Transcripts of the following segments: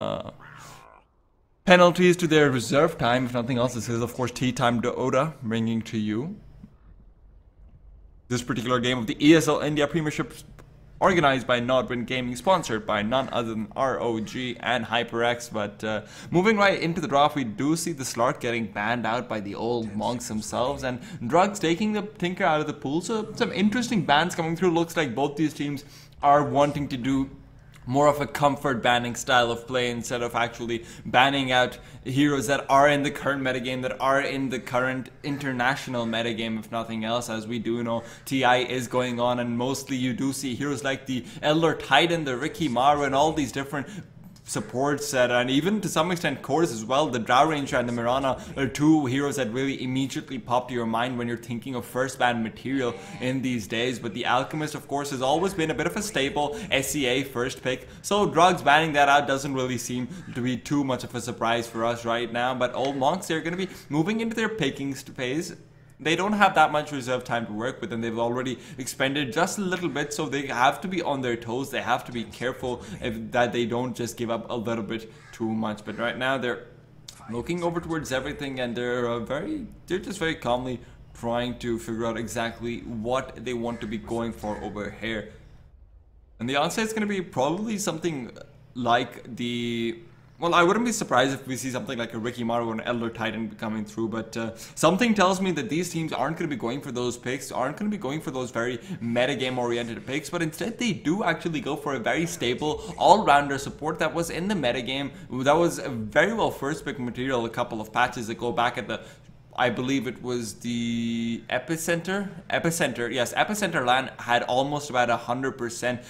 uh, penalties to their reserve time. If nothing else, this is of course tea time to Oda, bringing to you this particular game of the ESL India Premiership, organized by Nodwin Gaming, sponsored by none other than ROG and HyperX. But moving right into the draft, we do see the Slark getting banned out by the old monks themselves, and Drugz taking the Tinker out of the pool. So some interesting bans coming through. Looks like both these teams are wanting to do more of a comfort banning style of play instead of actually banning out heroes that are in the current metagame, that are in the current international metagame, if nothing else. As we do know, TI is going on, and mostly you do see heroes like the Elder Titan, the Ricky Maru, and all these different support set, and even to some extent cores as well. The Drow Ranger and the Mirana are two heroes that really immediately pop to your mind when you're thinking of first ban material in these days. But the Alchemist, of course, has always been a bit of a staple SEA first pick, so Drugz banning that out doesn't really seem to be too much of a surprise for us right now. But old monks, they're going to be moving into their pickings phase. They don't have that much reserve time to work with, and they've already expended just a little bit, so they have to be on their toes. They have to be careful that they don't just give up a little bit too much. But right now they're looking over towards everything, and they're just very calmly trying to figure out exactly what they want to be going for over here. And the answer is going to be probably something like the... Well, I wouldn't be surprised if we see something like a Ricky Maru or an Elder Titan coming through, but something tells me that these teams aren't going to be going for those picks, aren't going to be going for those very metagame-oriented picks, but instead they do actually go for a very stable, all-rounder support that was in the metagame, that was a very well first-pick material a couple of patches that go back at the... I believe it was the Epicenter? Yes, Epicenter LAN had almost about 100%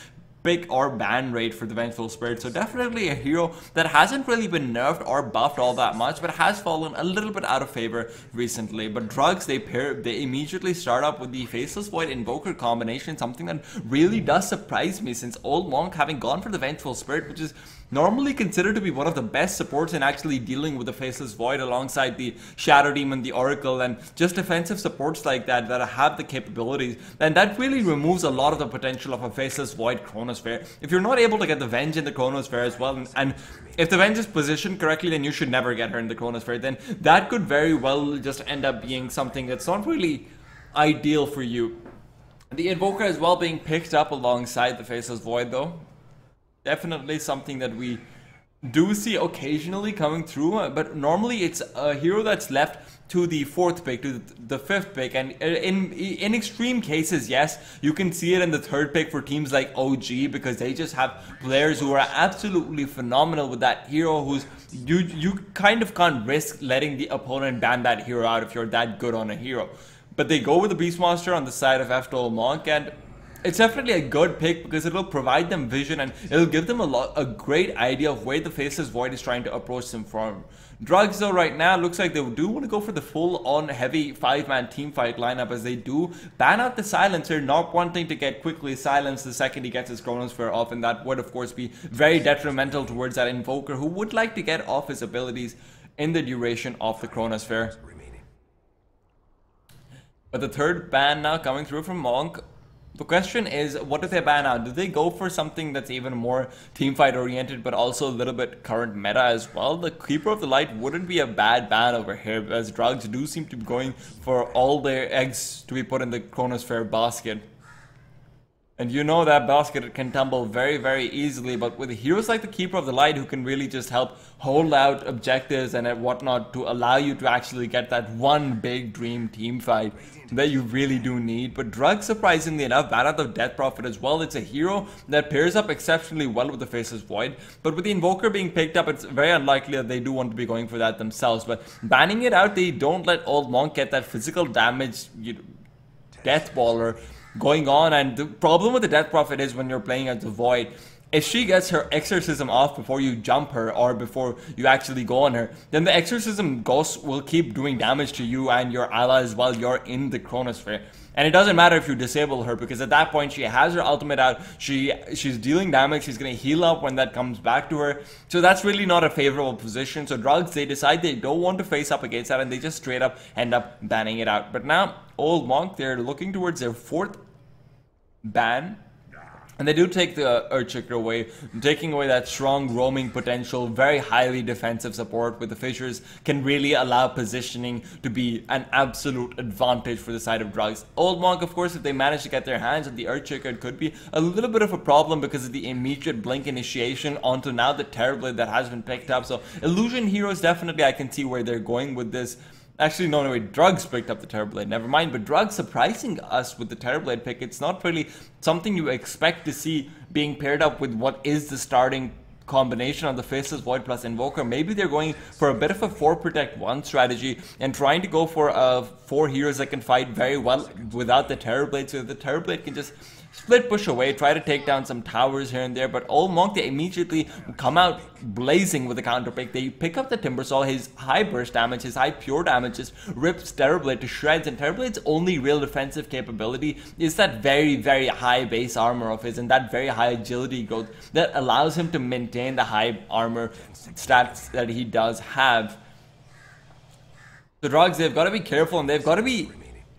pick or ban rate for the Vengeful Spirit. So definitely a hero that hasn't really been nerfed or buffed all that much, but has fallen a little bit out of favor recently. But Drugz, they immediately start up with the Faceless Void Invoker combination, something that really does surprise me, since Old Monk having gone for the Vengeful Spirit, which is normally considered to be one of the best supports in actually dealing with the Faceless Void alongside the Shadow Demon, the Oracle, and just defensive supports like that have the capabilities. And that really removes a lot of the potential of a Faceless Void Chronosphere. If you're not able to get the Venge in the Chronosphere as well, and if the Venge is positioned correctly, then you should never get her in the Chronosphere, then that could very well just end up being something that's not really ideal for you. The Invoker as well being picked up alongside the Faceless Void though. Definitely something that we do see occasionally coming through, but normally it's a hero that's left to the 4th pick, to the 5th pick, and in extreme cases, yes, you can see it in the 3rd pick for teams like OG, because they just have players who are absolutely phenomenal with that hero, who's you kind of can't risk letting the opponent ban that hero out if you're that good on a hero. But they go with the Beastmaster on the side of F-Toll Monk, and it's definitely a good pick because it'll provide them vision, and it'll give them a great idea of where the Faceless Void is trying to approach them from. Drugz though right now looks like they do want to go for the full-on heavy 5-man teamfight lineup, as they do ban out the Silencer, not wanting to get quickly silenced the second he gets his Chronosphere off, and that would of course be very detrimental towards that Invoker who would like to get off his abilities in the duration of the Chronosphere. But the 3rd ban now coming through from Monk. The question is, what do they ban out? Do they go for something that's even more teamfight oriented, but also a little bit current meta as well? The Keeper of the Light wouldn't be a bad ban over here, as Drugz do seem to be going for all their eggs to be put in the Chronosphere basket. And you know that basket can tumble very, very easily, but with heroes like the Keeper of the Light who can really just help hold out objectives and whatnot to allow you to actually get that one big dream team fight that you really do need. But Drugz, surprisingly enough, ban out the Death Prophet as well. It's a hero that pairs up exceptionally well with the Faceless Void, but with the Invoker being picked up, it's very unlikely that they do want to be going for that themselves. But banning it out, they don't let Old Monk get that physical damage, Death Baller going on. And the problem with the Death Prophet is when you're playing as the Void, if she gets her exorcism off before you jump her or before you actually go on her, then the exorcism ghost will keep doing damage to you and your allies while you're in the Chronosphere. And it doesn't matter if you disable her, because at that point she has her ultimate out, she's dealing damage, she's going to heal up when that comes back to her. So that's really not a favorable position. So Drugz, they decide they don't want to face up against that, and they just straight up end up banning it out. But now Old Monk, they're looking towards their 4th ban And they do take the Earthshaker away, taking away that strong roaming potential, very highly defensive support with the Fissures can really allow positioning to be an absolute advantage for the side of Drugz. Old Monk, of course, if they manage to get their hands on the Earthshaker, it could be a little bit of a problem because of the immediate blink initiation onto now the Terrorblade that has been picked up. So Illusion Heroes, definitely I can see where they're going with this. Actually, no, Drugz picked up the Terrorblade, never mind. But Drugz surprising us with the Terrorblade pick. It's not really something you expect to see being paired up with what is the starting combination of the Faceless Void plus Invoker. Maybe they're going for a bit of a 4 protect 1 strategy and trying to go for 4 heroes that can fight very well without the Terrorblade, so the Terrorblade can just split push away, try to take down some towers here and there. But Old Monk, they immediately come out blazing with the counter pick. They pick up the Timbersaw, his high burst damage, his high pure damage just rips Terrorblade to shreds, and Terrorblade's only real defensive capability is that very, very high base armor of his and that very high agility growth that allows him to maintain the high armor stats that he does have. The Drugz, they've got to be careful and they've got to be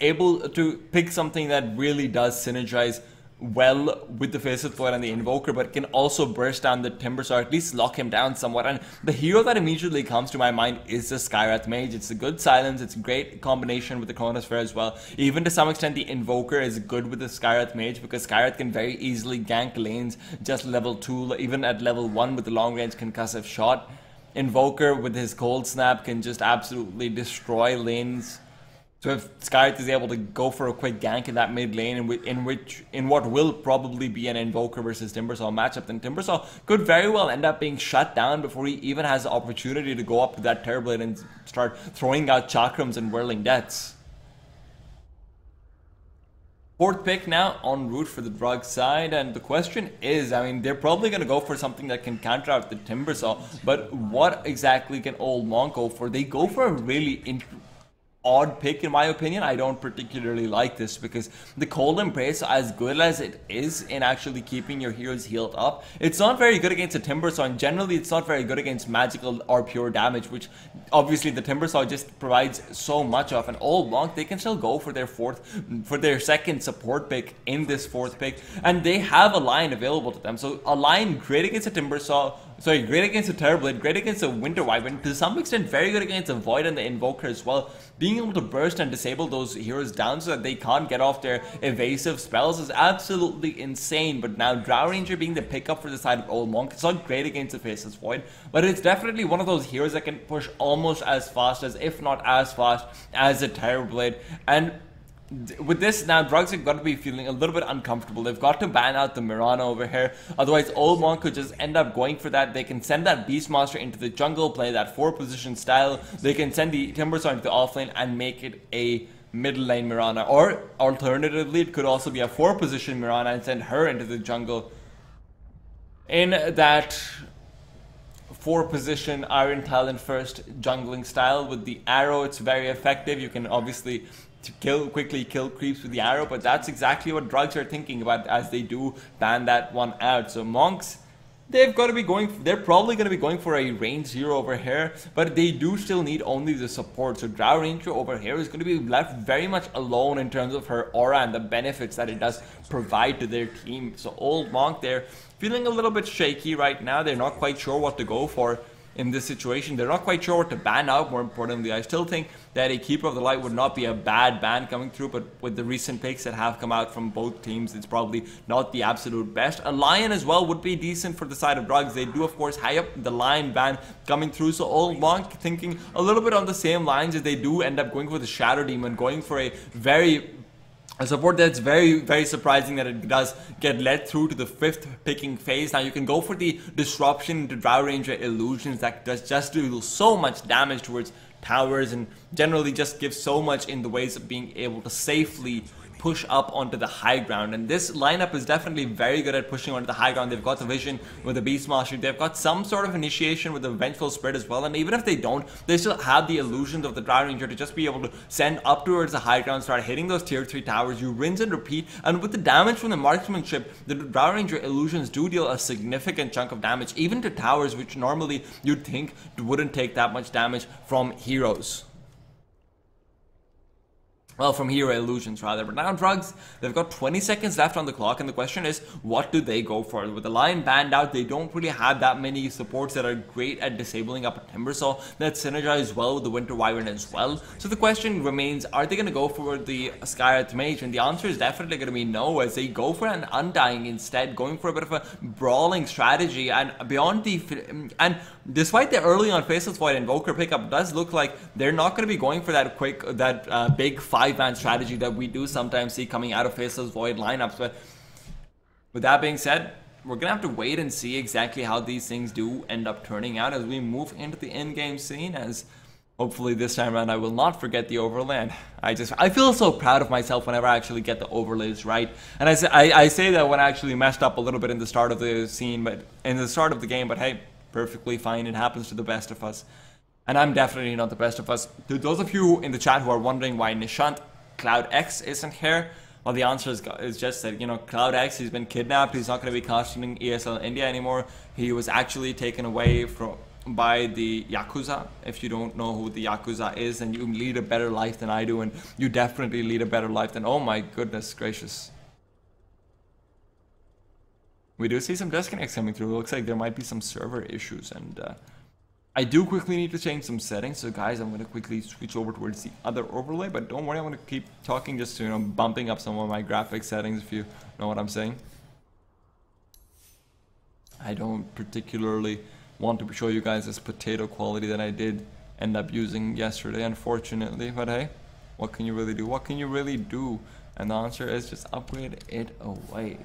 able to pick something that really does synergize well with the Faceless Void and the Invoker, but can also burst down the Timbersaw, or at least lock him down somewhat. And the hero that immediately comes to my mind is the Skywrath Mage. It's a good silence, it's a great combination with the Chronosphere as well. Even to some extent, the Invoker is good with the Skywrath Mage because Skywrath can very easily gank lanes just level 2, even at level 1 with the long range concussive shot. Invoker with his Cold Snap can just absolutely destroy lanes. So if Skywrath is able to go for a quick gank in that mid lane, in what will probably be an Invoker versus Timbersaw matchup, then Timbersaw could very well end up being shut down before he even has the opportunity to go up to that Terrorblade and start throwing out Chakrams and Whirling Deaths. 4th pick now en route for the Drugz side, and the question is, I mean, they're probably going to go for something that can counter out the Timbersaw, but what exactly can Old Monk go for? They go for a really odd pick in my opinion. I don't particularly like this because the Cold Embrace, as good as it is in actually keeping your heroes healed up, it's not very good against a Timbersaw, and generally it's not very good against magical or pure damage, which obviously the Timbersaw just provides so much of. And Old Monk, they can still go for their second support pick in this 4th pick, and they have a line available to them. So a line great against a Timbersaw, great against a Terrorblade, great against a Winter Wyvern, to some extent very good against a Void and the Invoker as well. Being able to burst and disable those heroes down so that they can't get off their evasive spells is absolutely insane. But now Drow Ranger being the pickup for the side of Old Monk, it's not great against the Faceless Void, but it's definitely one of those heroes that can push almost as fast as, if not as fast as a Terrorblade. And with this now, Drugz have got to be feeling a little bit uncomfortable. They've got to ban out the Mirana over here, otherwise Old Monk could just end up going for that. They can send that Beastmaster into the jungle, play that 4-position style. They can send the Timbersaw into the offlane and make it a middle lane Mirana, or alternatively it could also be a 4-position Mirana and send her into the jungle in that 4-position Iron Talon first jungling style. With the arrow, it's very effective. You can obviously quickly kill creeps with the arrow, but that's exactly what Drugz are thinking about as they do ban that one out. So Monks, they're probably going to be going for a range hero over here, but they do still need only the support. So Drow Ranger over here is going to be left very much alone in terms of her aura and the benefits that it does provide to their team. So Old Monk, they're feeling a little bit shaky right now. They're not quite sure what to go for in this situation. They're not quite sure what to ban out. More importantly, I still think that a Keeper of the Light would not be a bad ban coming through, but with the recent picks that have come out from both teams, it's probably not the absolute best. A Lion as well would be decent for the side of Drugz. They do of course high up the Lion ban coming through, so Old Monk thinking a little bit on the same lines as they do end up going for the Shadow Demon, going for a support that's very, very surprising that it does get led through to the 5th picking phase. Now you can go for the disruption into Drow Ranger Illusions that does just do so much damage towards towers and generally just gives so much in the ways of being able to safely push up onto the high ground. And this lineup is definitely very good at pushing onto the high ground. They've got the vision with the Beastmaster, they've got some sort of initiation with the Vengeful Spirit as well, and even if they don't, they still have the illusions of the Drow Ranger to just be able to send up towards the high ground, start hitting those tier 3 towers. You rinse and repeat, and with the damage from the marksmanship, the Drow Ranger illusions do deal a significant chunk of damage, even to towers, which normally you'd think wouldn't take that much damage from heroes. Well, from Hero Illusions rather. But now Drugz, they've got 20 seconds left on the clock, and the question is, what do they go for? With the Lion banned out, they don't really have that many supports that are great at disabling up a Timbersaw that synergize well with the Winter Wyvern as well. So the question remains, are they going to go for the Skyrath Mage? And the answer is definitely going to be no, as they go for an Undying instead, going for a bit of a brawling strategy. And beyond the... And despite the early on Faceless Void Invoker pickup, it does look like they're not going to be going for that quick, big 5-man strategy that we do sometimes see coming out of Faceless Void lineups. But with that being said, we're going to have to wait and see exactly how these things do end up turning out as we move into the in-game scene, as hopefully this time around I will not forget the overlay. I feel so proud of myself whenever I actually get the overlays right. And I say that when I actually messed up a little bit in the start of the scene, but in the start of the game, but hey, perfectly fine. It happens to the best of us. And I'm definitely not the best of us. To those of you in the chat who are wondering why Nishant Cloud X isn't here, well, the answer is just that, you know, Cloud X, he's been kidnapped. He's not going to be costing ESL India anymore. He was actually taken away by the Yakuza. If you don't know who the Yakuza is, then you lead a better life than I do, and you definitely lead a better life than... Oh my goodness gracious. We do see some disconnects coming through. It looks like there might be some server issues, and I do quickly need to change some settings. So guys, I'm going to quickly switch over towards the other overlay, but don't worry, I'm going to keep talking, just to, you know, bumping up some of my graphic settings, if you know what I'm saying. I don't particularly want to show you guys this potato quality that I did end up using yesterday, unfortunately, but hey, what can you really do? What can you really do? And the answer is just upgrade it away.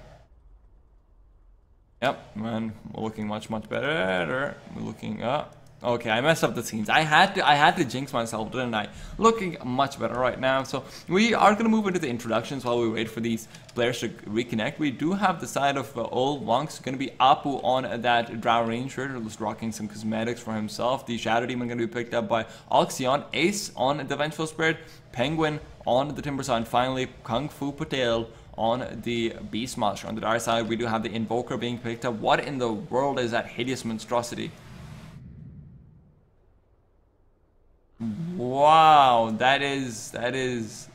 Yep, man, we're looking much better. We're looking up. Okay, I messed up the scenes. I had to jinx myself, didn't I? Looking much better right now. So we are going to move into the introductions while we wait for these players to reconnect. We do have the side of old monks going to be Apu on that Drow Ranger, who's rocking some cosmetics for himself. The Shadow Demon going to be picked up by Oxyon, Ace on the Vengeful Spirit, Penguin on the Timbersaw, and finally Kung Fu Patel on the Beastmaster. On the dark side, we do have the Invoker being picked up. What in the world is that hideous monstrosity? Wow, that is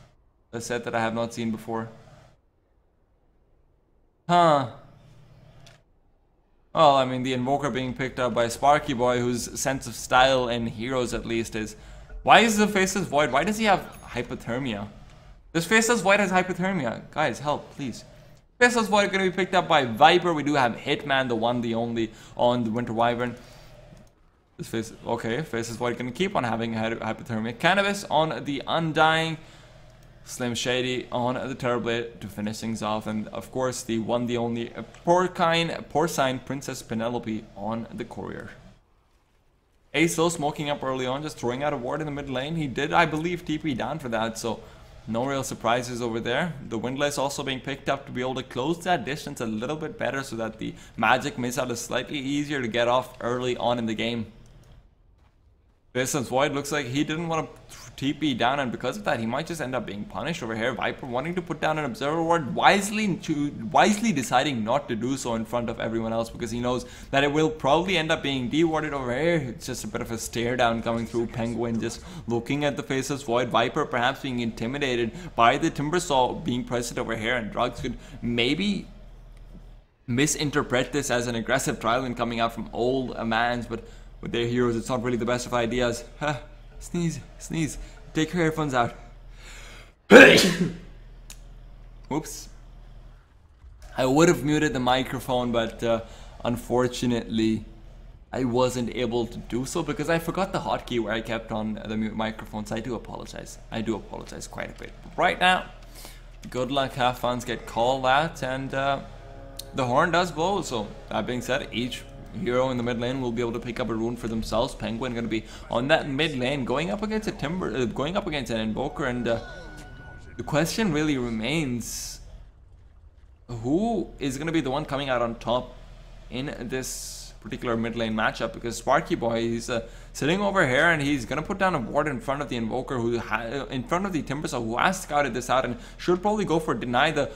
a set that I have not seen before. Huh. Well, I mean, the Invoker being picked up by Sparky Boy, whose sense of style and heroes at least is... Why is the Faceless Void? Why does he have hypothermia? This Faceless Void has hypothermia. Guys, help, please. Faceless Void going to be picked up by Viper. We do have Hitman, the one, the only, on the Winter Wyvern. This Faceless Void going to keep on having hypothermia. Cannabis on the Undying. Slim Shady on the Terrorblade to finish things off. And of course, the one, the only, Porcine Princess Penelope on the Courier. Ace still smoking up early on, just throwing out a ward in the mid lane. He did, I believe, TP down for that, so no real surprises over there. The Windlass also being picked up to be able to close that distance a little bit better so that the magic missile is slightly easier to get off early on in the game. Faceless Void looks like he didn't want to TP down, and because of that, he might just end up being punished over here. Viper wanting to put down an Observer Ward, wisely deciding not to do so in front of everyone else, because he knows that it will probably end up being dewarded over here. It's just a bit of a stare down coming through. Penguin just looking at the Faceless Void. Viper perhaps being intimidated by the Timbersaw being present over here, and Drugz could maybe misinterpret this as an aggressive trial and coming out from old Amans, but with their heroes, it's not really the best of ideas. Sneeze, sneeze. Take your earphones out. Oops. I would have muted the microphone, but unfortunately, I wasn't able to do so because I forgot the hotkey where I kept on the mute microphone. So I do apologize. I do apologize quite a bit. But right now, good luck, have fun, get called out, and the horn does blow. So that being said, each hero in the mid lane will be able to pick up a rune for themselves. Penguin going to be on that mid lane, going up against a going up against an Invoker, and the question really remains: who is going to be the one coming out on top in this particular mid lane matchup? Because Sparky Boy, he's sitting over here, and he's going to put down a ward in front of the Invoker, who in front of the Timbersaw, who has scouted this out and should probably go for deny. The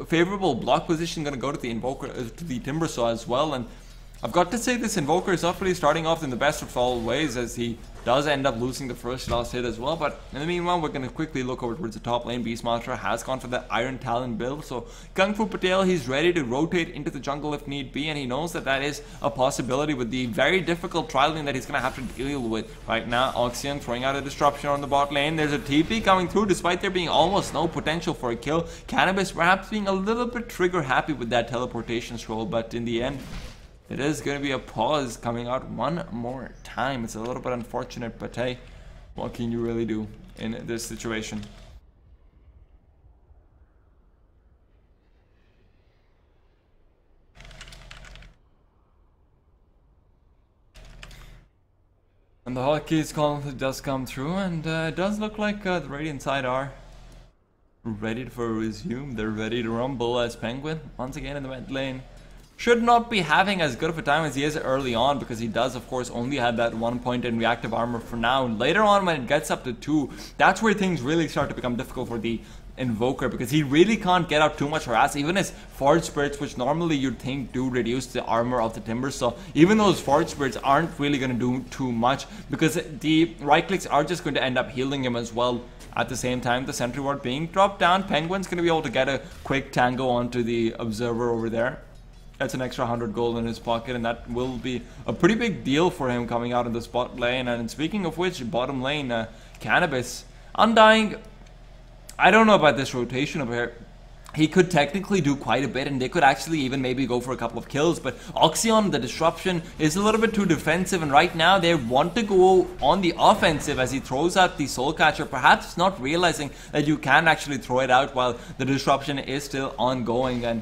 favorable block position going to go to the Invoker, to the Timbersaw as well, and I've got to say this Invoker is not really starting off in the best of all ways, as he does end up losing the first last hit as well. But in the meanwhile, we're going to quickly look over towards the top lane. Beastmaster has gone for the Iron Talon build, so Kung Fu Patel, he's ready to rotate into the jungle if need be, and he knows that that is a possibility with the very difficult trial lane that he's going to have to deal with. Right now, Oxian throwing out a disruption on the bot lane. There's a TP coming through despite there being almost no potential for a kill. Cannabis perhaps being a little bit trigger happy with that teleportation scroll, but in the end, it is going to be a pause coming out one more time. It's a little bit unfortunate, but hey, what can you really do in this situation? And the hotkeys call does come through, and it does look like the Radiant side are ready for a resume. They're ready to rumble as Penguin once again in the mid lane. Should not be having as good of a time as he is early on, because he does of course only have that 1 point in reactive armor for now. Later on when it gets up to 2, that's where things really start to become difficult for the Invoker, because he really can't get out too much harass. Even his Forge Spirits, which normally you'd think do reduce the armor of the Timber, so even those Forge Spirits aren't really going to do too much, because the right clicks are just going to end up healing him as well. At the same time, the sentry ward being dropped down, Penguin's going to be able to get a quick tango onto the Observer over there. That's an extra 100 gold in his pocket, and that will be a pretty big deal for him coming out in the spot lane. And speaking of which, bottom lane, Cannabis, Undying, I don't know about this rotation over here. He could technically do quite a bit, and they could actually even maybe go for a couple of kills, but Oxion, the disruption, is a little bit too defensive, and right now they want to go on the offensive as he throws out the Soul Catcher, perhaps not realizing that you can actually throw it out while the disruption is still ongoing. And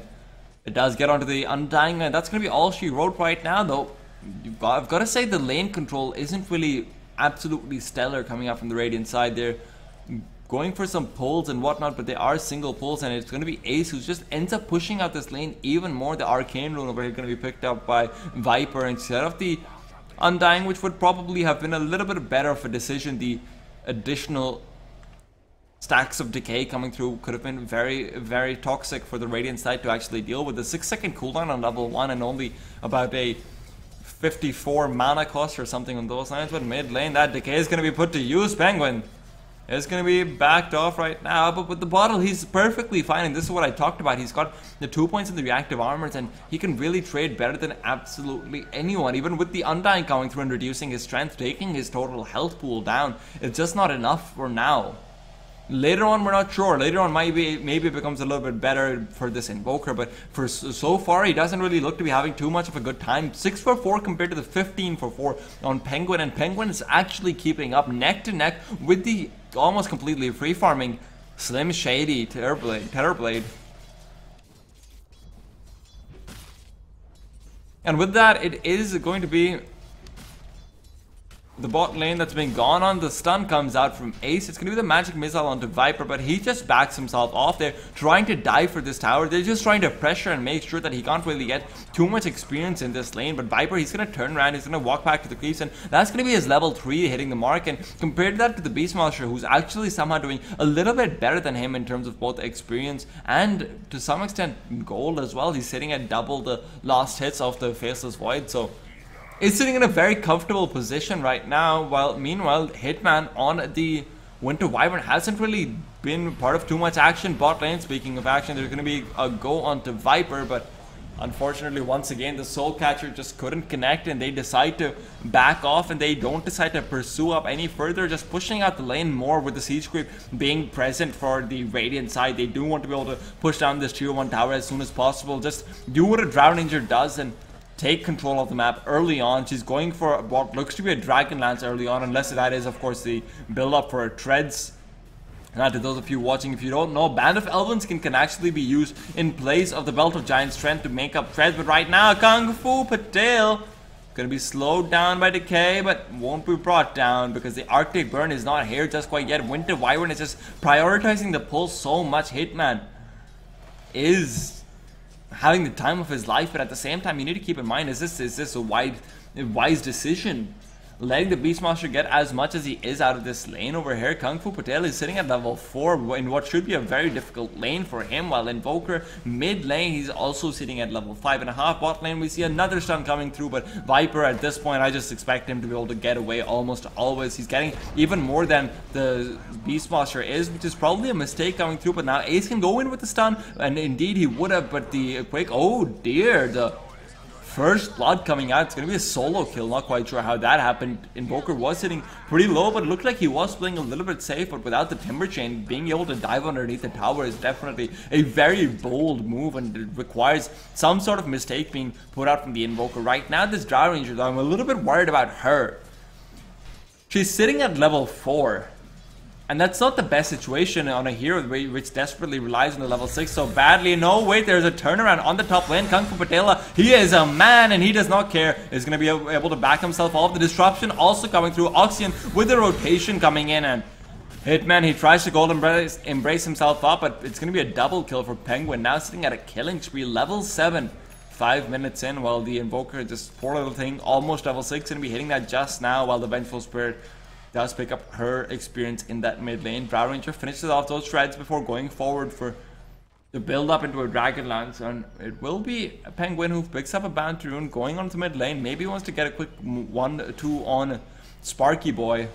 it does get onto the Undying, and that's going to be all she wrote right now, though. I've got to say the lane control isn't really absolutely stellar coming out from the Radiant side. They're going for some pulls and whatnot, but they are single pulls, and it's going to be Ace who just ends up pushing out this lane even more. The Arcane Rune over here going to be picked up by Viper instead of the Undying, which would probably have been a little bit better of a decision. The additional stacks of decay coming through could have been very, very toxic for the Radiant side to actually deal with. The 6-second cooldown on level 1 and only about a 54 mana cost or something on those lines, but mid lane that decay is going to be put to use. Penguin is going to be backed off right now, but with the bottle he's perfectly fine, and this is what I talked about. He's got the 2 points in the reactive armors, and he can really trade better than absolutely anyone. Even with the Undying coming through and reducing his strength, taking his total health pool down, it's just not enough for now. Later on, we're not sure. Later on, maybe it becomes a little bit better for this Invoker, but for so far, he doesn't really look to be having too much of a good time. 6 for 4 compared to the 15 for 4 on Penguin, and Penguin is actually keeping up neck to neck with the almost completely free farming Slim Shady Terrorblade. And with that, it is going to be the bot lane that's been gone on. The stun comes out from Ace. It's going to be the magic missile onto Viper, but he just backs himself off there, trying to dive for this tower. They're just trying to pressure and make sure that he can't really get too much experience in this lane. But Viper, he's going to turn around, he's going to walk back to the creeps, and that's going to be his level 3 hitting the mark. And compared that to the Beastmaster, who's actually somehow doing a little bit better than him in terms of both experience and to some extent gold as well. He's sitting at double the last hits of the Faceless Void, so is sitting in a very comfortable position right now, while meanwhile Hitman on the Winter Wyvern hasn't really been part of too much action. Bot lane, speaking of action, there's going to be a go onto Viper, but unfortunately once again the Soul Catcher just couldn't connect, and they decide to back off, and they don't decide to pursue up any further, just pushing out the lane more with the Siege Creep being present for the Radiant side. They do want to be able to push down this tier 1 tower as soon as possible, just do what a Drown Ninja does and take control of the map early on. She's going for what looks to be a Dragon Lance early on, unless that is of course the build up for Treads. Now to those of you watching, if you don't know, Band of Elven can actually be used in place of the Belt of Giant Strength to make up Treads, but right now Kung Fu Patel gonna be slowed down by decay, but won't be brought down because the Arctic Burn is not here just quite yet. Winter Wyvern is just prioritizing the pull so much. Hitman is having the time of his life, but at the same time you need to keep in mind, is this a wise decision? letting the Beastmaster get as much as he is out of this lane over here. Kung Fu Patel is sitting at level 4 in what should be a very difficult lane for him, while Invoker mid lane, he's also sitting at level 5.5. Bot lane, we see another stun coming through, but Viper at this point, I just expect him to be able to get away almost always. He's getting even more than the Beastmaster is, which is probably a mistake coming through, but now Ace can go in with the stun, and indeed he would have, but the quick, oh dear, the first blood coming out. It's going to be a solo kill. Not quite sure how that happened. Invoker was sitting pretty low, but it looked like he was playing a little bit safe. But without the Timber Chain, being able to dive underneath the tower is definitely a very bold move, and it requires some sort of mistake being put out from the Invoker. Right now, this Drow Ranger, though, I'm a little bit worried about her. She's sitting at level 4. And that's not the best situation on a hero which desperately relies on the level 6 so badly. No, wait, there's a turnaround on the top lane. Kung Fu Patela, he is a man and he does not care. Is going to be able to back himself off. The disruption also coming through. Oxygen with the rotation coming in, and Hitman, he tries to gold embrace himself up, but it's going to be a double kill for Penguin. Now sitting at a killing spree, level 7. 5 minutes in, while the Invoker, just poor little thing, almost level 6, going to be hitting that just now, while the Vengeful Spirit does pick up her experience in that mid lane. Drow Ranger finishes off those shreds before going forward for the build up into a Dragonlance, and it will be a Penguin who picks up a Bounty Rune going on to mid lane. Maybe he wants to get a quick 1-2 on Sparky Boy,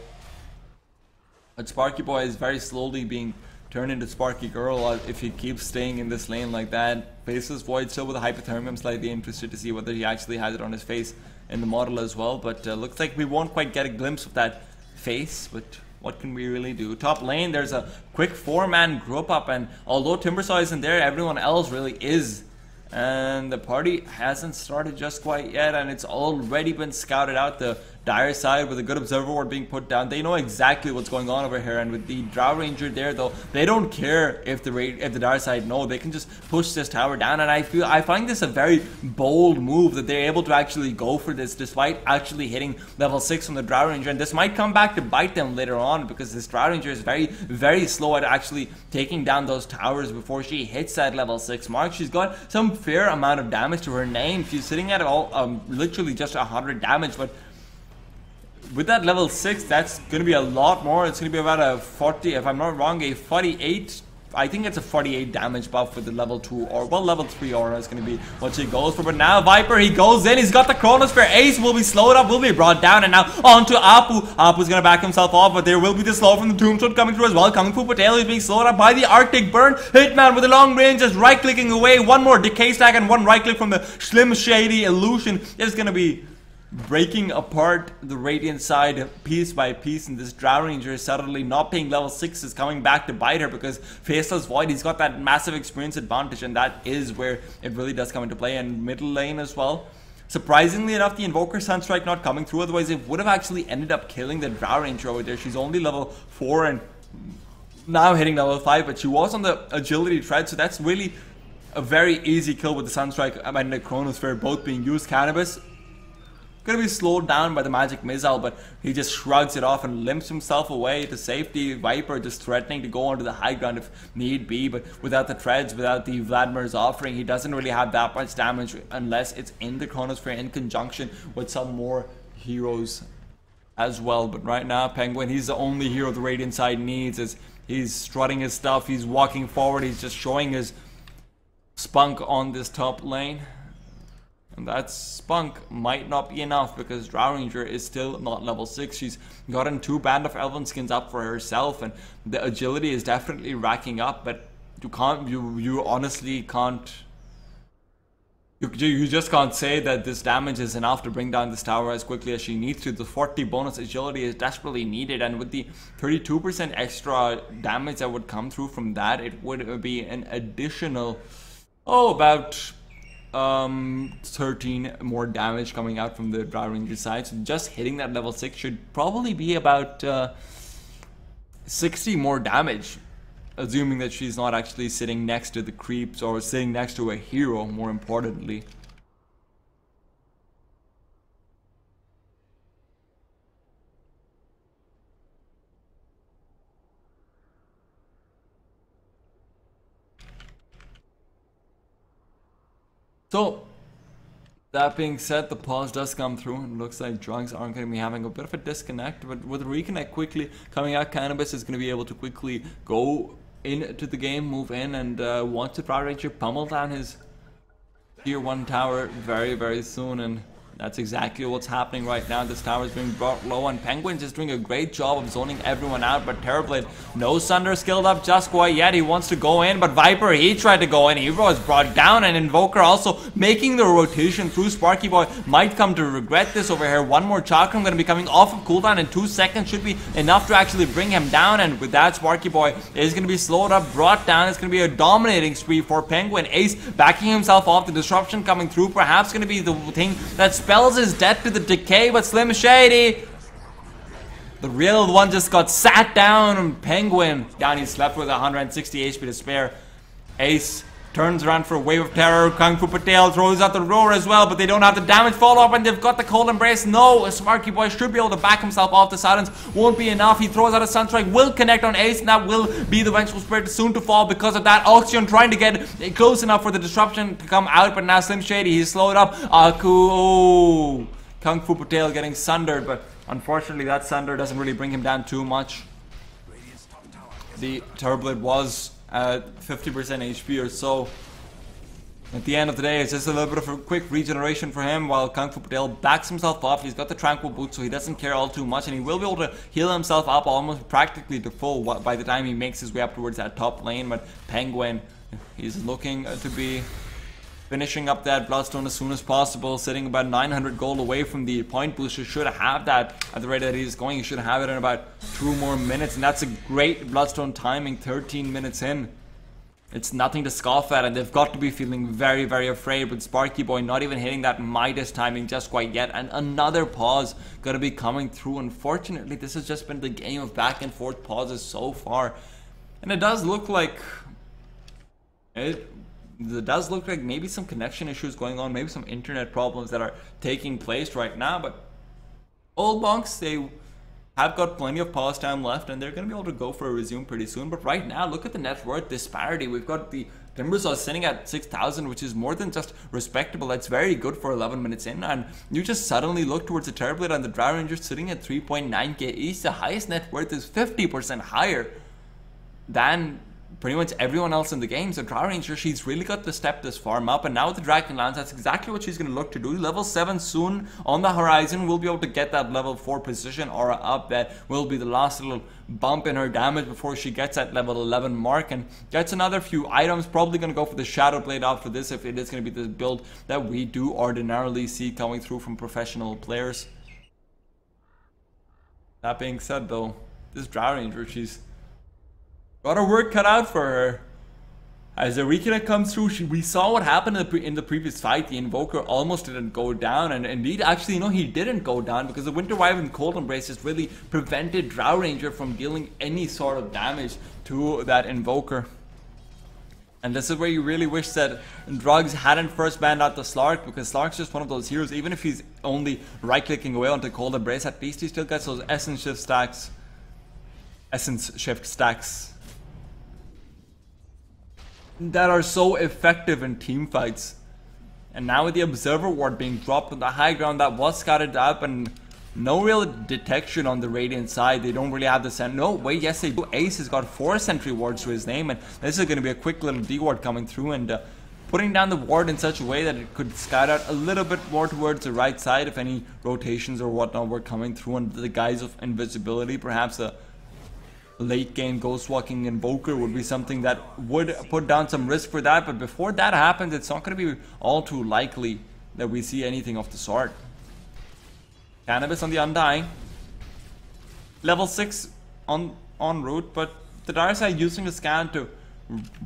but Sparky Boy is very slowly being turned into Sparky Girl if he keeps staying in this lane like that. Faceless Void still with a Hypothermia. I'm slightly interested to see whether he actually has it on his face in the model as well, but looks like we won't quite get a glimpse of that face, but what can we really do? Top lane, there's a quick 4-man group up, and although Timbersaw isn't there, everyone else really is. And the party hasn't started just quite yet, and it's already been scouted out. The Dire side with a good observer ward being put down. They know exactly what's going on over here, and with the Drow Ranger there, though, they don't care if the Dire side know. They can just push this tower down, and I find this a very bold move that they're able to actually go for this despite actually hitting level 6 from the Drow Ranger. And this might come back to bite them later on, because this Drow Ranger is very, very slow at actually taking down those towers before she hits that level 6 mark. She's got some fair amount of damage to her name. She's sitting at all literally just 100 damage, but with that level 6, that's going to be a lot more. It's going to be about a 40, if I'm not wrong, a 48, I think it's a 48 damage buff with the level 2 or, well, level 3 aura is going to be what she goes for. But now Viper, he goes in, he's got the Chronosphere. Ace will be slowed up, will be brought down, and now onto Apu. Apu's going to back himself off, but there will be the slow from the Tombstone coming through as well. Kung Fu Patel is being slowed up by the Arctic Burn. Hitman with a long range, just right-clicking away. One more Decay Stack and one right-click from the Slim Shady Illusion is going to be breaking apart the Radiant side piece by piece, and this Drow Ranger is suddenly not paying level 6 is coming back to bite her, because Faceless Void, he's got that massive experience advantage, and that is where it really does come into play. And middle lane as well, surprisingly enough, the Invoker Sunstrike not coming through, otherwise it would have actually ended up killing the Drow Ranger over there. She's only level 4 and now hitting level 5, but she was on the Agility Tread, so that's really a very easy kill with the Sunstrike and the Chronosphere both being used. Cannabis gonna be slowed down by the magic missile, but he just shrugs it off and limps himself away to safety. Viper just threatening to go onto the high ground if need be, but without the treads, without the Vladimir's offering, he doesn't really have that much damage unless it's in the Chronosphere in conjunction with some more heroes as well. But right now, Penguin, he's the only hero the Radiant side needs. As he's strutting his stuff, he's walking forward, he's just showing his spunk on this top lane. And that spunk might not be enough, because Drow Ranger is still not level 6. She's gotten 2 Band of Elven skins up for herself, and the agility is definitely racking up, but you honestly can't, you just can't say that this damage is enough to bring down this tower as quickly as she needs to. The 40 bonus agility is desperately needed, and with the 32% extra damage that would come through from that, it would be an additional, about 13 more damage coming out from the Drow Ranger side. So just hitting that level 6 should probably be about 60 more damage, assuming that she's not actually sitting next to the creeps or sitting next to a hero, more importantly. So That being said, the pause does come through, and looks like Drugz aren't going to be having a bit of a disconnect, but with reconnect quickly coming out, Cannabis is going to be able to quickly go into the game, move in, and want to Power Ranger pummel down his tier 1 tower very, very soon, and that's exactly what's happening right now. This tower is being brought low, and Penguin's just doing a great job of zoning everyone out, but Terrorblade, no Sunder skilled up just quite yet. He wants to go in, but Viper, he tried to go in. He was brought down, and Invoker also making the rotation through. Sparky Boy might come to regret this over here. One more Chakram going to be coming off of cooldown in 2 seconds. Should be enough to actually bring him down, and with that, Sparky Boy is going to be slowed up, brought down. It's going to be a dominating spree for Penguin. Ace backing himself off. The disruption coming through, perhaps going to be the thing that spells his death to the decay, but Slim Shady, the real one, just got sat down. Penguin down, he's left with 160 HP to spare. Ace turns around for a wave of terror. Kung Fu Patel throws out the roar as well, but they don't have the damage follow up, and they've got the cold embrace. No, Sparky Boy should be able to back himself off. The silence won't be enough. He throws out a Sunstrike, will connect on Ace, and that will be the Vengeful Spirit soon to fall because of that. Oxygen trying to get close enough for the disruption to come out, but now Slim Shady, he's slowed up. Aku, Kung Fu Patel getting sundered, but unfortunately that sunder doesn't really bring him down too much. The Turboblade was at 50% HP or so. At the end of the day, it's just a little bit of a quick regeneration for him, while Kung Fu Patel backs himself off. He's got the Tranquil Boot, so he doesn't care all too much, and he will be able to heal himself up almost practically to full by the time he makes his way up towards that top lane. But Penguin, he's looking to be finishing up that Bloodstone as soon as possible, sitting about 900 gold away from the point booster. Should have that at the rate that he's going. He should have it in about 2 more minutes, and that's a great Bloodstone timing, 13 minutes in. It's nothing to scoff at, and they've got to be feeling very, very afraid with Sparky Boy not even hitting that Midas timing just quite yet, and another pause going to be coming through. Unfortunately, this has just been the game of back and forth pauses so far, and it does look like maybe some connection issues going on, maybe some internet problems that are taking place right now. But Old Monks, they have got plenty of pause time left, and they're going to be able to go for a resume pretty soon. But right now, look at the net worth disparity. We've got the Timbersaw sitting at 6,000, which is more than just respectable. That's very good for 11 minutes in, and you just suddenly look towards the Terrorblade and the Drow Ranger sitting at 3.9k each. The highest net worth is 50% higher than pretty much everyone else in the game. So Drow Ranger, she's really got to step this farm up, and now with the Dragon Lance, that's exactly what she's going to look to do. Level 7 soon on the horizon. We'll be able to get that level 4 position aura up. That will be the last little bump in her damage before she gets that level 11 mark and gets another few items. Probably going to go for the Shadow Blade after this, if it is going to be the build that we do ordinarily see coming through from professional players. That being said though, this Drow Ranger, she's got her work cut out for her. As the reconnect comes through, we saw what happened in the previous fight. The Invoker almost didn't go down, and indeed, actually, no, he didn't go down because the Winter Wyvern Cold Embrace just really prevented Drow Ranger from dealing any sort of damage to that Invoker. And this is where you really wish that Drugz hadn't first banned out the Slark, because Slark's just one of those heroes. Even if he's only right-clicking away onto Cold Embrace, at least he still gets those Essence Shift stacks. That are so effective in team fights. And now with the Observer Ward being dropped on the high ground, that was scouted up, and no real detection on the Radiant side. They don't really have the sentry. No, wait, yes they do. Ace has got 4 sentry wards to his name, and this is going to be a quick little D ward coming through, and putting down the ward in such a way that it could scout out a little bit more towards the right side if any rotations or whatnot were coming through under the guise of invisibility. Perhaps a late game Ghostwalking Invoker would be something that would put down some risk for that, but before that happens, it's not going to be all too likely that we see anything of the sort. Cannabis on the Undying, level 6 en route, but the Dire side using the scan to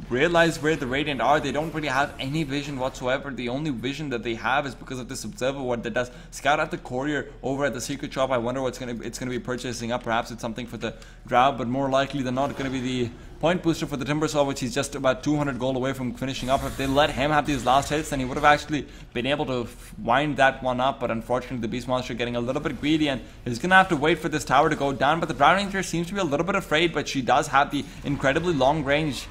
realize where the Radiant are. They don't really have any vision whatsoever. The only vision that they have is because of this Observer Ward that does scout out the courier over at the secret shop. I wonder what it's gonna be purchasing up. Perhaps it's something for the Drow, but more likely than not it's gonna be the point booster for the Timbersaw, which he's just about 200 gold away from finishing up. If they let him have these last hits, then he would have actually been able to wind that one up, but unfortunately the Beast Monster getting a little bit greedy, and he's gonna have to wait for this tower to go down. But the Drow Ranger seems to be a little bit afraid, but she does have the incredibly long range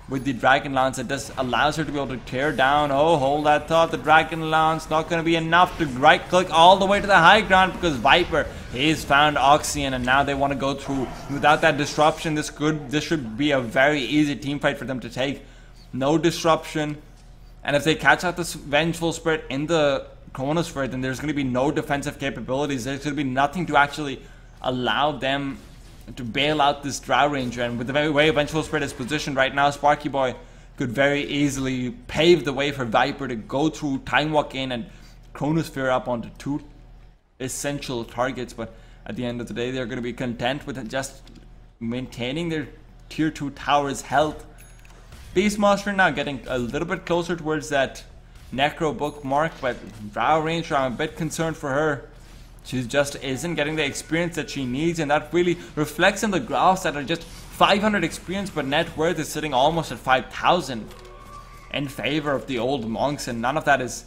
with the Dragon Lance. It just allows her to be able to tear down. Oh, hold that thought. The Dragon Lance not going to be enough to right click all the way to the high ground, because Viper, he's found Oxyan, and now they want to go through without that disruption. This should be a very easy team fight for them to take. No disruption, and if they catch out this Vengeful Spirit in the Chronosphere, then there's going to be no defensive capabilities. There's going to be nothing to actually allow them to bail out this Drow Ranger. And with the very way Vengeful Spirit is positioned right now, Sparky Boy could very easily pave the way for Viper to go through, Time Walk in, and Chronosphere up onto 2 essential targets. But at the end of the day, they're going to be content with just maintaining their tier 2 tower's health. Beastmaster now getting a little bit closer towards that Necro bookmark, but Drow Ranger, I'm a bit concerned for her. She just isn't getting the experience that she needs, and that really reflects in the graphs that are just 500 experience, but net worth is sitting almost at 5,000 in favor of the old monks, and none of that is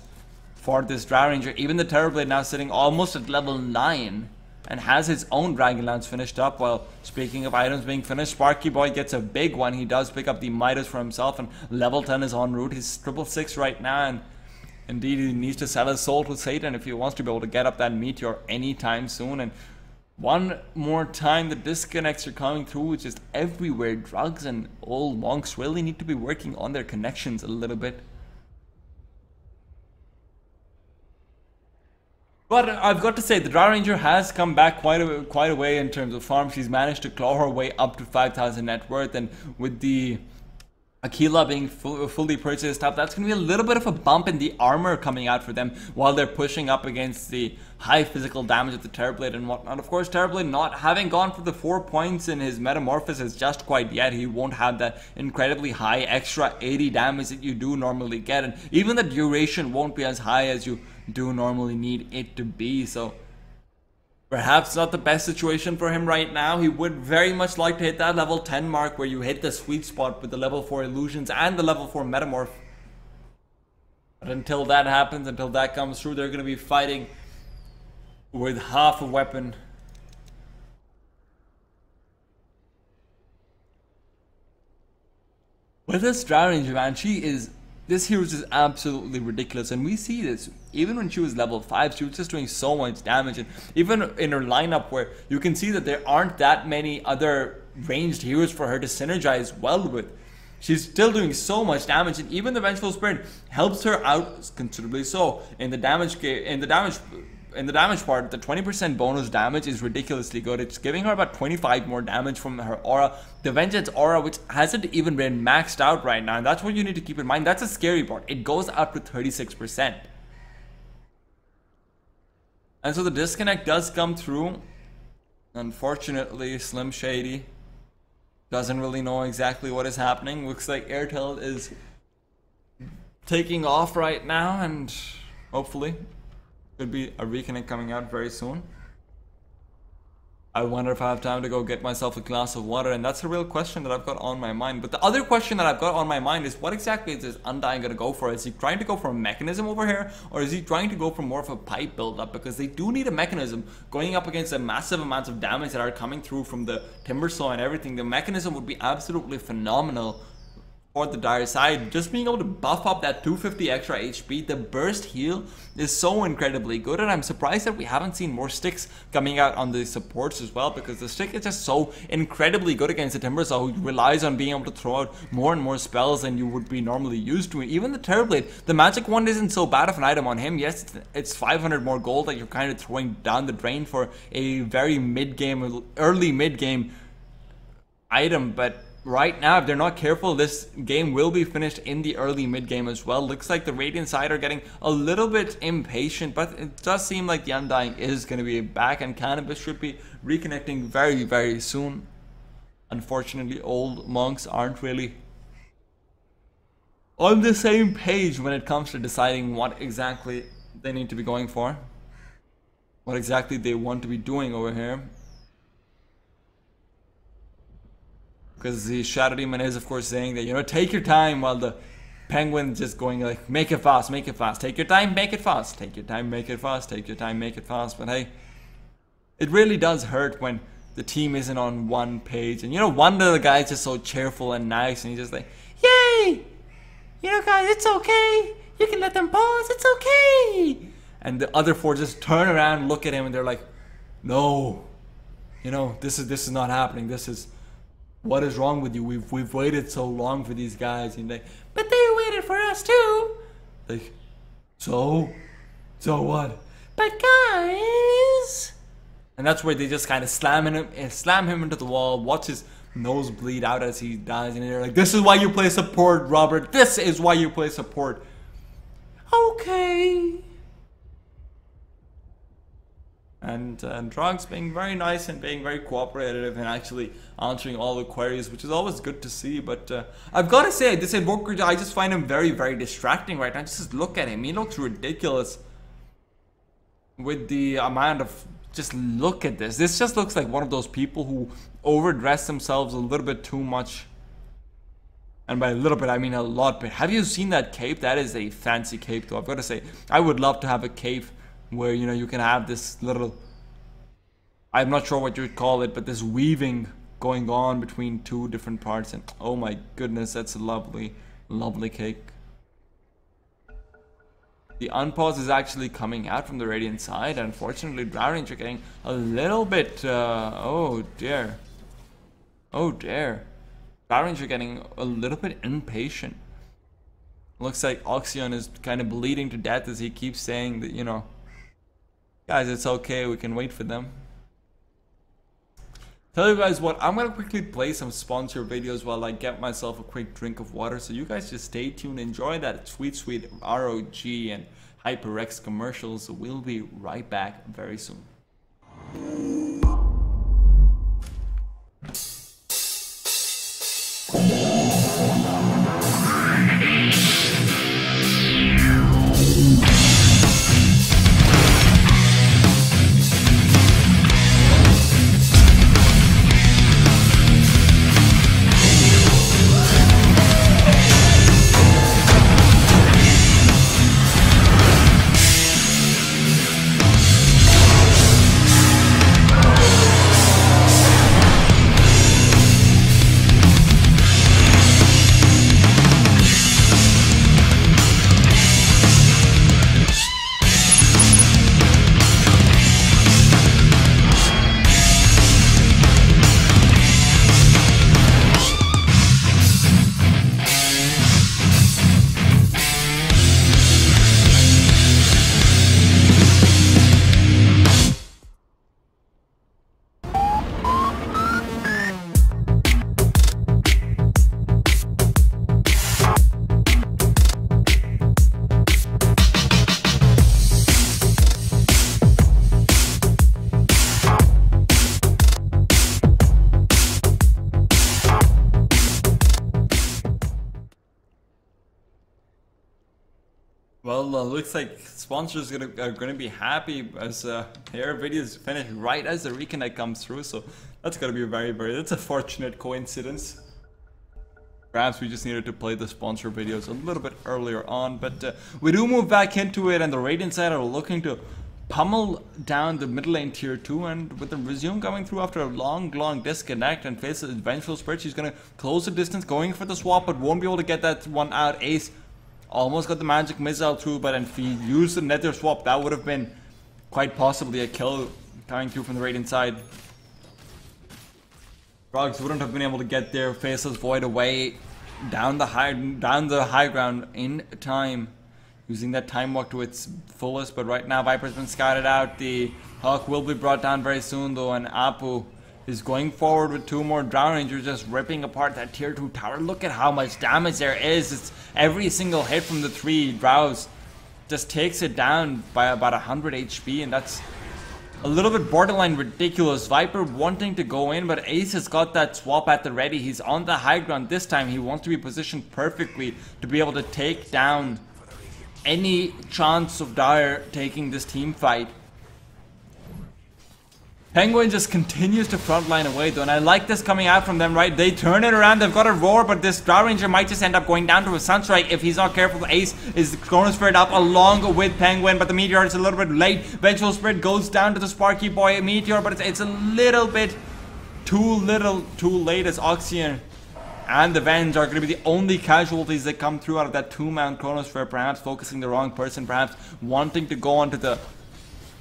for this Drow Ranger. Even the Terrorblade now sitting almost at level 9 and has his own Dragon Lance finished up. Well, speaking of items being finished, Sparky Boy gets a big one. He does pick up the Midas for himself, and level 10 is en route. He's 666 right now, and indeed he needs to sell his soul to Satan if he wants to be able to get up that Meteor anytime soon. And one more time, the disconnects are coming through just everywhere. Drugz and old monks really need to be working on their connections a little bit. But I've got to say, the Drow Ranger has come back quite a way in terms of farm. She's managed to claw her way up to 5,000 net worth, and with the Aquila being fully purchased up, that's going to be a little bit of a bump in the armor coming out for them while they're pushing up against the high physical damage of the Terrorblade and whatnot. Of course, Terrorblade not having gone for the 4 points in his Metamorphosis just quite yet. He won't have that incredibly high extra 80 damage that you do normally get, and even the duration won't be as high as you do normally need it to be. So perhaps not the best situation for him right now. He would very much like to hit that level 10 mark where you hit the sweet spot with the level 4 illusions and the level 4 metamorph. But until that happens, until that comes through, they're going to be fighting with half a weapon. With this Drow Ranger, man, this hero is just absolutely ridiculous, and we see this even when she was level 5. She was just doing so much damage, and even in her lineup where you can see that there aren't that many other ranged heroes for her to synergize well with, she's still doing so much damage, and even the Vengeful Spirit helps her out considerably. So in the damage part, the 20% bonus damage is ridiculously good. It's giving her about 25 more damage from her aura. The Vengeance aura, which hasn't even been maxed out right now, and that's what you need to keep in mind. That's a scary part. It goes out to 36%. And so the disconnect does come through. Unfortunately, Slim Shady doesn't really know exactly what is happening. Looks like Airtel is taking off right now, and hopefully could be a reconnect coming out very soon. I wonder if I have time to go get myself a glass of water, and that's a real question that I've got on my mind. But the other question that I've got on my mind is, what exactly is this Undying going to go for? Is he trying to go for a mechanism over here, or is he trying to go for more of a pipe build-up? Because they do need a mechanism going up against the massive amounts of damage that are coming through from the Timbersaw and everything. The mechanism would be absolutely phenomenal for the dire side. Just being able to buff up that 250 extra HP, the burst heal is so incredibly good, and I'm surprised that we haven't seen more sticks coming out on the supports as well, because the stick is just so incredibly good against the Timbersaw, who relies on being able to throw out more and more spells than you would be normally used to. Even the Terrorblade, the magic wand isn't so bad of an item on him. Yes, it's 500 more gold that you're kind of throwing down the drain for a very mid-game, early mid-game item, but right now, if they're not careful, this game will be finished in the early mid-game as well. Looks like the Radiant side are getting a little bit impatient, but it does seem like the Undying is going to be back, and Cannabis should be reconnecting very, very soon. Unfortunately, old monks aren't really on the same page when it comes to deciding what exactly they need to be going for, what exactly they want to be doing over here. Because the Shadow Demon is, of course, saying that, you know, take your time, while the Penguin just going like, make it fast, make it fast. Take your time, make it fast. Take your time, make it fast. Take your time, make it fast. But hey, it really does hurt when the team isn't on one page. And, you know, one of the guys is just so cheerful and nice, and he's just like, yeah, okay. You know, guys, it's okay. You can let them pause. It's okay. And the other four just turn around, look at him, and they're like, no. You know, this is not happening. This is, what is wrong with you? We've waited so long for these guys. And like, but they waited for us too. Like, so what? But guys. And that's where they just kind of slam him into the wall, watch his nose bleed out as he dies, and they're like, this is why you play support, Robert. This is why you play support. Okay. And Drugz being very nice and being very cooperative and actually answering all the queries, which is always good to see. But I've got to say, this Invoker, I just find him very, very distracting right now. Just look at him. He looks ridiculous with the amount of... Just look at this. This just looks like one of those people who overdress themselves a little bit too much. And by a little bit, I mean a lot bit. Have you seen that cape? That is a fancy cape, though. I've got to say, I would love to have a cape where, you know, you can have this little... I'm not sure what you would call it, but this weaving going on between two different parts. And oh my goodness, that's a lovely, lovely cape. The unpause is actually coming out from the Radiant side. Unfortunately, Drowning are getting a little bit... oh dear. Oh dear. Drowning are getting a little bit impatient. Looks like Oxyon is kind of bleeding to death as he keeps saying that, you know, guys, it's okay, we can wait for them. Tell you guys what, I'm gonna quickly play some sponsor videos while I get myself a quick drink of water. So you guys just stay tuned, enjoy that sweet ROG and HyperX commercials. We'll be right back very soon. Well, looks like sponsors are gonna be happy as their videos finish right as the reconnect comes through. So that's gonna be that's a fortunate coincidence. Perhaps we just needed to play the sponsor videos a little bit earlier on, but we do move back into it, and the Radiant side are looking to pummel down the middle lane tier 2, and with the resume coming through after a long disconnect and faces Vengeful Spirit, she's gonna close the distance, going for the swap, but won't be able to get that one out. Ace almost got the magic missile through, but if he used the nether swap, that would have been quite possibly a kill coming through from the Radiant side. Drugz wouldn't have been able to get their Faceless Void away down the high ground in time, using that time walk to its fullest. But right now Viper's been scouted out. The Hawk will be brought down very soon though, and Apu is going forward with 2 more Drown Rangers, just ripping apart that tier 2 tower. Look at how much damage there is. It's every single hit from the 3 Drows just takes it down by about 100 HP, and that's a little bit borderline ridiculous. Viper wanting to go in, but Ace has got that swap at the ready. He's on the high ground this time. He wants to be positioned perfectly to be able to take down any chance of Dire taking this team fight. Penguin just continues to frontline away though, and I like this coming out from them, right? They turn it around, they've got a roar, but this Drow Ranger might just end up going down to a Sunstrike if he's not careful. Ace is Chronosphere up along with Penguin, but the Meteor is a little bit late. Vengeful Spirit goes down to the Sparky Boy Meteor, but it's a little bit too late as Oxyon and the Venge are going to be the only casualties that come through out of that 2-man Chronosphere, perhaps focusing the wrong person, perhaps wanting to go onto the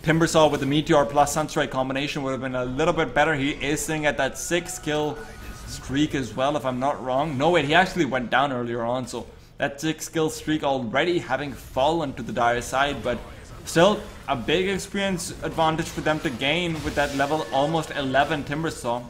Timbersaw with the Meteor plus Sunstrike combination would have been a little bit better. He is sitting at that 6-kill streak as well, if I'm not wrong. No, wait, he actually went down earlier on, so that 6-kill streak already having fallen to the dire side, but still a big experience advantage for them to gain with that level almost 11 Timbersaw.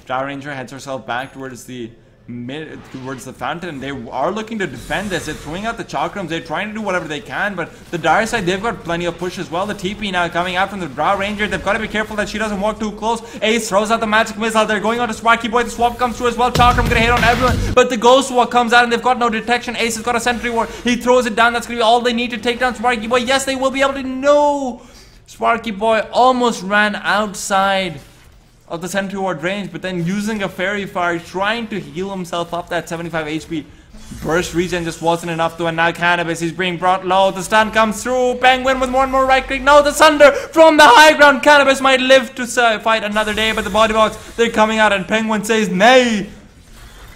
Star Ranger heads herself back towards the fountain. They are looking to defend this. They're throwing out the chakrams. They're trying to do whatever they can, but the dire side, they've got plenty of push as well. The TP now coming out from the Drow Ranger. They've got to be careful that she doesn't walk too close. Ace throws out the magic missile. They're going on to Sparky Boy. The swap comes through as well. Chakram gonna hit on everyone, but the Ghost Walk comes out and they've got no detection. Ace has got a sentry ward. He throws it down. That's gonna be all they need to take down Sparky Boy. Yes, they will be able to. No! Sparky Boy almost ran outside of the sentry ward range, but then using a fairy fire, trying to heal himself up that 75 HP. Burst regen just wasn't enough though, and now Cannabis is being brought low. The stun comes through. Penguin with more and more right click. No, the Sunder from the high ground. Cannabis might live to fight another day, but the body box, they're coming out, and Penguin says, nay,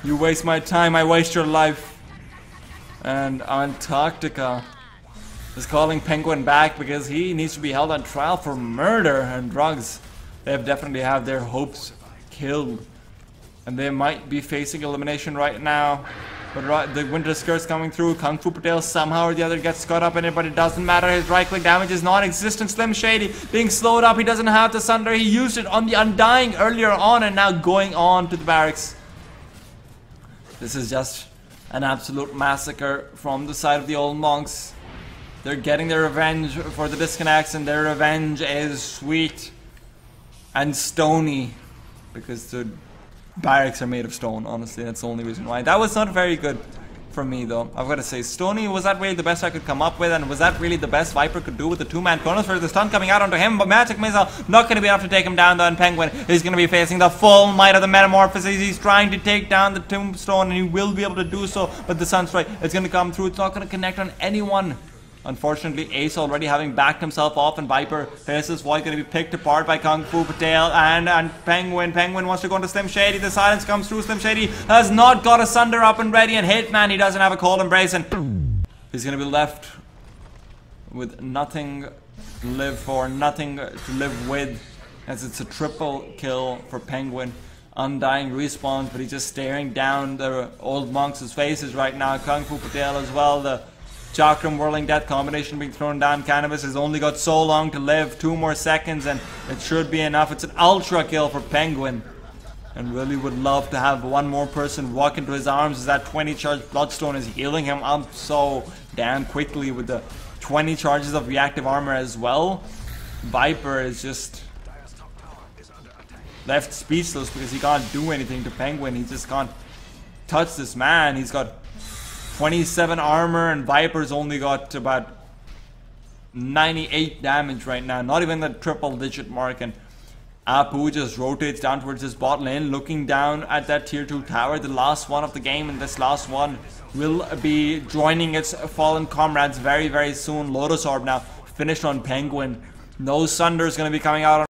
you waste my time, I waste your life. And Antarctica is calling Penguin back because he needs to be held on trial for murder, and Drugz, they have definitely had their hopes killed. And they might be facing elimination right now. But the Winter Skirt's coming through. Kung Fu Patel somehow or the other gets caught up in it, but it doesn't matter. His right click damage is non-existent. Slim Shady being slowed up. He doesn't have the Sunder. He used it on the Undying earlier on, and now going on to the barracks. This is just an absolute massacre from the side of the old monks. They're getting their revenge for the disconnects, and their revenge is sweet and stony, because the barracks are made of stone. Honestly, that's the only reason why. That was not very good for me though, I've got to say. Stony, was that really the best I could come up with, and was that really the best Viper could do with the 2-man Chronosphere? The stun coming out onto him, but Magic Missile not going to be enough to take him down though, and Penguin is going to be facing the full might of the Metamorphosis. He's trying to take down the Tombstone, and he will be able to do so, but the Sunstrike is going to come through. It's not going to connect on anyone. Unfortunately, Ace already having backed himself off, and Viper faces Void, going to be picked apart by Kung Fu Patel and Penguin. Penguin wants to go into Slim Shady. The silence comes through. Slim Shady has not got a Sunder up and ready, and Hitman, he doesn't have a Cold Embrace, and he's going to be left with nothing to live for, nothing to live with, as it's a triple kill for Penguin. Undying respawns, but he's just staring down the old monks' faces right now. Kung Fu Patel as well. The Chakram Whirling Death combination being thrown down. Cannabis has only got so long to live, 2 more seconds, and it should be enough. It's an ultra kill for Penguin, and really would love to have one more person walk into his arms, as that 20 charge Bloodstone is healing him up so damn quickly with the 20 charges of reactive armor as well. Viper is just left speechless because he can't do anything to Penguin. He just can't touch this man. He's got 27 armor, and Viper's only got about 98 damage right now, not even the triple digit mark. And Apu just rotates down towards his bot lane, looking down at that tier 2 tower, the last one of the game, and this last one will be joining its fallen comrades very, very soon. Lotus Orb now finished on Penguin. No Sunder is going to be coming out on